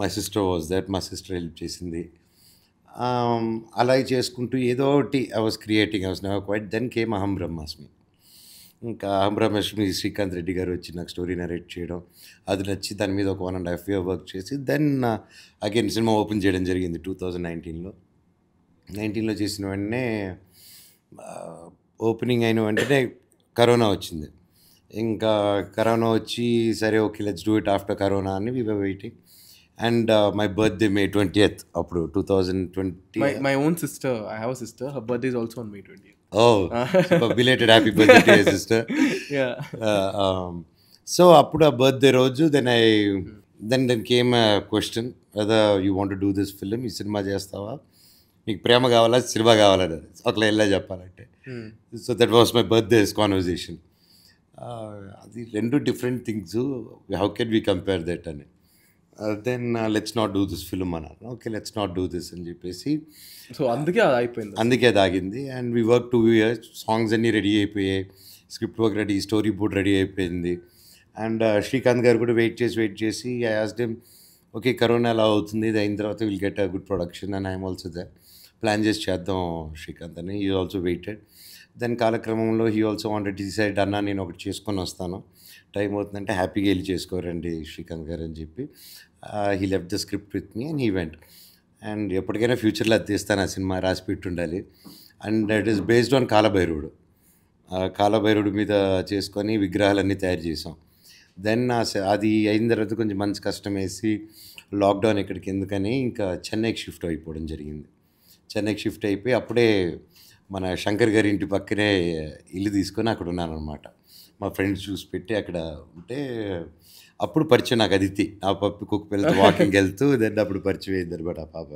My sister was that, మా sister help చేసింది. అలా చేసుకుంటూ ఏదో ఒకటి I was creating, I was never quiet. Then came Aham Brahmasmi. ఇంకా అహం బ్రహ్మాస్మి శ్రీకాంత్ రెడ్డి గారు వచ్చి నాకు స్టోరీ నరేట్ చేయడం, అది నచ్చి దాని మీద ఒక 1.5 year వర్క్ చేసి దెన్ అగైన్ సినిమా ఓపెన్ చేయడం జరిగింది 2019లో. 19లో చేసిన వెంటనే ఓపెనింగ్ అయిన వెంటనే కరోనా వచ్చింది. ఇంకా కరోనా వచ్చి సరే okay let's do it after corona అని we were waiting. And my birthday May 20th అప్పుడు 2020. My own sister, I have a sister. Her birthday is also on May 20th. Oh, super belated happy birthday to your sister. Yeah. So అప్పుడు ఆ birthday రోజు then came a question whether you want to do this film. ఈ cinema చేస్తావా, నీకు ప్రేమ కావాలా cinema కావాలని ఒకలా ఎలా చెప్పాలంటే. So that was my birthday conversation. అది రెండు different things, how can we compare that అని. Then let's not do this film అన్నాను. Okay let's not do this అని చెప్పేసి సో అందుకే అది అయిపోయింది. అందుకే అది ఆగింది. And we work 2 years, songs అన్నీ రెడీ అయిపోయాయి, script work ready, story board ready అయిపోయింది. అండ్ శ్రీకాంత్ గారు కూడా వెయిట్ చేసి I asked him, okay corona ఎలా అవుతుంది, ఇది అయిన తర్వాత will get a good production and I'm also they, plan చేసి చేద్దాం శ్రీకాంత్ అని. He also waited. దెన్ కాలక్రమంలో హీ ఆల్సో వాంటెడ్ డిసైడ్, అన్నా నేను ఒకటి చేసుకొని వస్తాను, టైం అవుతుందంటే హ్యాపీగా వెళ్ళి చేసుకోరండి శ్రీకాంత్ గారు అని చెప్పి he left the script with me and he went. And ఎప్పటికైనా ఫ్యూచర్లో అది తీస్తాను ఆ సినిమా, రాసి పెట్టి ఉండాలి. And it is based on కాలభైరవుడు. కాలభైరవుడి మీద చేసుకొని విగ్రహాలన్నీ తయారు చేసాం. దెన్ అది అయిన తర్వాత కొంచెం మంచి కష్టం వేసి లాక్డౌన్ ఇక్కడికి ఎందుకని ఇంకా చెన్నైకి షిఫ్ట్ అయిపోవడం జరిగింది. చెన్నైకి షిఫ్ట్ అయిపోయి అప్పుడే మన శంకర్ గారి ఇంటి పక్కనే ఇల్లు తీసుకొని అక్కడ ఉన్నాను అనమాట. మా ఫ్రెండ్స్ చూసి పెట్టి అక్కడ ఉంటే అప్పుడు పరిచయం నాకు అదితి, ఆ పప్పు కుక్క పిల్లతో వాకింగ్కి వెళ్తూ దెన్ అప్పుడు పరిచయం అయింది అనమాట ఆ పాప.